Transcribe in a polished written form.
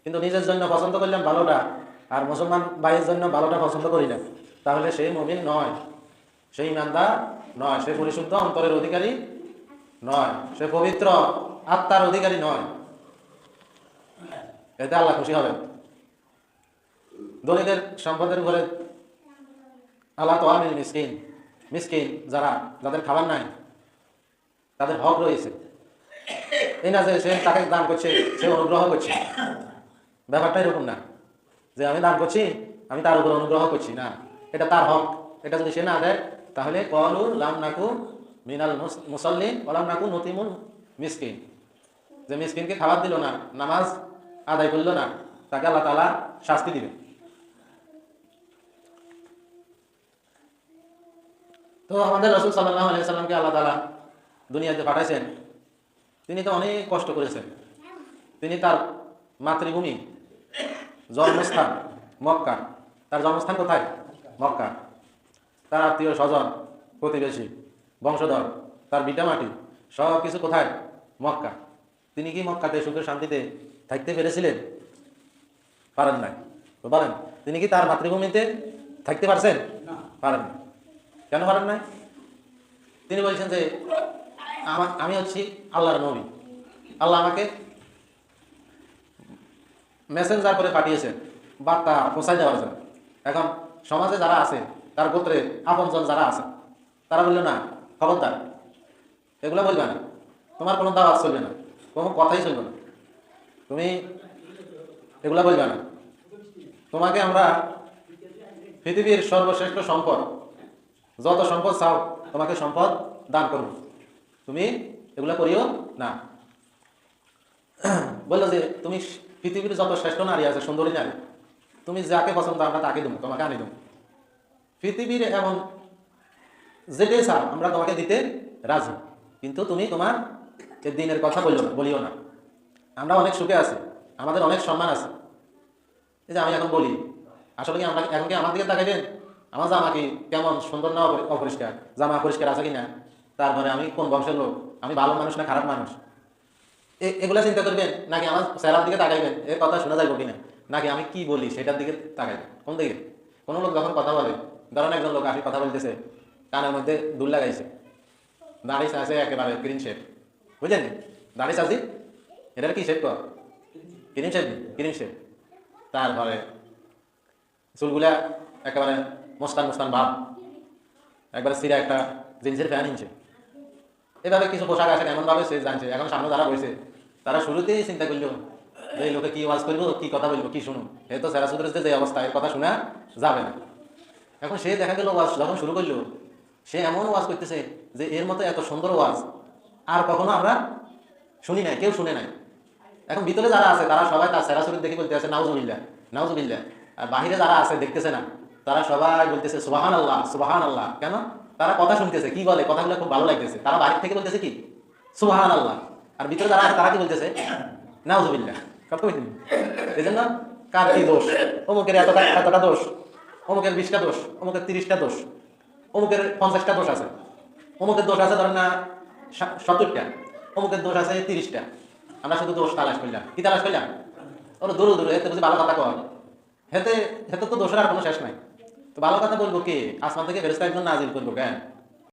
কিন্তু নিজের জন্য পছন্দ করলাম ভালোটা, আর মুসলমান ভাইয়ের জন্য ভালোটা পছন্দ করি না, তাহলে সে মুমিন নয়, সে ইমানদার নয়, সে পরিশুদ্ধ অন্তরের অধিকারী নয়, সে পবিত্র আত্মার অধিকারী নয়। এতে আল্লাহ খুশি হবেন। ধনীদের সম্পদের উপরে আল্লাহ তো আমিল মিসকিন, মিসকিন যারা, যাদের খাবার নাই, তাদের হক রয়েছে। এই না যে সে তাকে দান করছে, সে অনুগ্রহ করছে, ব্যাপারটা এরকম না যে আমি দান করছি, আমি তার উপর অনুগ্রহ করছি না, এটা তার হক। এটা যদি সে না দেয় তাহলে কলু লাম নাকু মিনাল মুসাল্লিন ওয়ালাম নাকু নতিমুল মিসকিন, যে মিসকিনকে খাবার দিল না, নামাজ আদায় করলো না, তাকে আল্লাহ তাআলা শাস্তি দিবে। তো আমাদের রাসূল সাল্লাল্লাহু আলাইহি সাল্লামকে আল্লাহ তাআলা দুনিয়াতে পাঠাইছেন, তিনি তো অনেক কষ্ট করেছেন। তিনি তার মাতৃভূমি, জন্মস্থান মক্কা, তার জন্মস্থান কোথায়? মক্কা। তার আত্মীয় স্বজন, প্রতিবেশী, বংশধর, তার ভিটামাটি সব কিছু কোথায়? মক্কা। তিনি কি মক্কাতে সুখে শান্তিতে থাকতে পেরেছিলেন? পারেন নাই। বলেন, তিনি কি তার মাতৃভূমিতে থাকতে পারছেন? পারেন না। কেন পারেন নাই? তিনি বলছেন যে আমি হচ্ছি আল্লাহর নবী, আল্লাহ আমাকে মেসেঞ্জার করে পাঠিয়েছেন বার্তা পৌঁছায় দেওয়ার জন্য। এখন সমাজে যারা আছে, তার গোত্রে আপনজন যারা আছে, তারা বললো না, খবরদার এগুলো বলবে না, তোমার কোনো দাওয়াত চলবে না, কোনো কথাই চলবে না, তুমি এগুলা বলবে না, তোমাকে আমরা পৃথিবীর সর্বশ্রেষ্ঠ সম্পদ, যত সম্পদ চাও তোমাকে সম্পদ দান করব, তুমি এগুলা করিও না। বললো যে তুমি পৃথিবীর যত শ্রেষ্ঠ নারী আছে, সুন্দরী নারী, তুমি যাকে পছন্দ আমরা তাকে দেবো, তোমাকে আনি দেবো। পৃথিবীর এমন যেটাই চাও আমরা তোমাকে দিতে রাজি, কিন্তু তুমি তোমার এই দিনের কথা বলিও না। আমরা অনেক সুখে আছি, আমাদের অনেক সম্মান আছে। এই যে আমি এখন বলি, আসলে কি আমরা এখন কি আমার দিকে তাকাইবেন? আমার জামা কি কেমন সুন্দর না অপরিষ্কার, জামা পরিষ্কার আছে কিনা, তারপরে আমি কোন বংশের লোক, আমি ভালো মানুষ না খারাপ মানুষ, এগুলা চিন্তা করবেন? নাকি আমার চেহারার দিকে তাকাইবেন, এর কথা শোনা যাইব কিনা, নাকি আমি কি বলি সেটার দিকে তাকাইবেন? কোন দিকে? কোনো লোক যখন কথা বলে, ধরেন একজন লোক আসি কথা বলতেছে, কানের মধ্যে দুল লাগাইছে, দাড়ি আছে একেবারে গ্রিন শেড, বুঝলেন? দাড়ি চাষি এটার কি শেড কর? Cream shade, cream shade. তারপরে চুলগুলা একেবারে মোস্তান মোস্তান ভাব, একবারে সিরা একটা জিন্সের ফ্যান ইনছে। এভাবে কিছু পোশাক আসেন এমনভাবে সে জানছে। এখন সামনে যারা বসে তারা শুরুতেই চিন্তা করলো যে এই লোকে কি ওয়াজ করবো, কি কথা বলবো, কি শুনুন, এ তো সেরা সুদরের যে অবস্থা, এর কথা শোনা যাবে না। এখন সে দেখা গেল ওয়াজ যখন শুরু করলো, সে এমন ওয়াজ করতেছে যে এর মতো এত সুন্দর ওয়াজ আর কখনো আমরা শুনি নাই, কেউ শুনে নাই। এখন ভিতরে যারা আছে তারা সবাই তার সেরা সুরের দেখে বলতে আছে নাউজুবিল্লাহ, নাউজুবিল্লাহ। আর বাহিরে যারা আছে দেখতেছে না, তারা সবাই বলতেছে সুবহান আল্লাহ, সুবহান আল্লাহ। কেন? তারা কথা শুনতেছে, কি বলে কথাগুলো খুব ভালো লাগতেছে, তারা বাহির থেকে বলতেছে কি সুবহান আল্লাহ, আর ভিতরে যারা আছে তারা কি বলতেছে নাউজুবিল্লাহ। কথা বলছেন? এই জন্য কার কি দোষ, অমুকের এতটা দোষ, অমুকের 20টা দোষ, অমুকের 30টা দোষ, অমুকের 50টা দোষ আছে, অমুকের দোষ আছে ধরেন না 70টা, অমুকের দোষ আছে 30টা। আমরা শুধু দোষ তালাশ করলাম। কি তালাশ করলাম? ওরা দূরে দূরে হেতে বুঝি ভালো কথা কর, হেতে হেতে তো দোষের আর কোনো শেষ নাই। তো ভালো কথা বলবো কে? আসমান থেকে ফেরেশতা একজন নাজিল করবো কেন?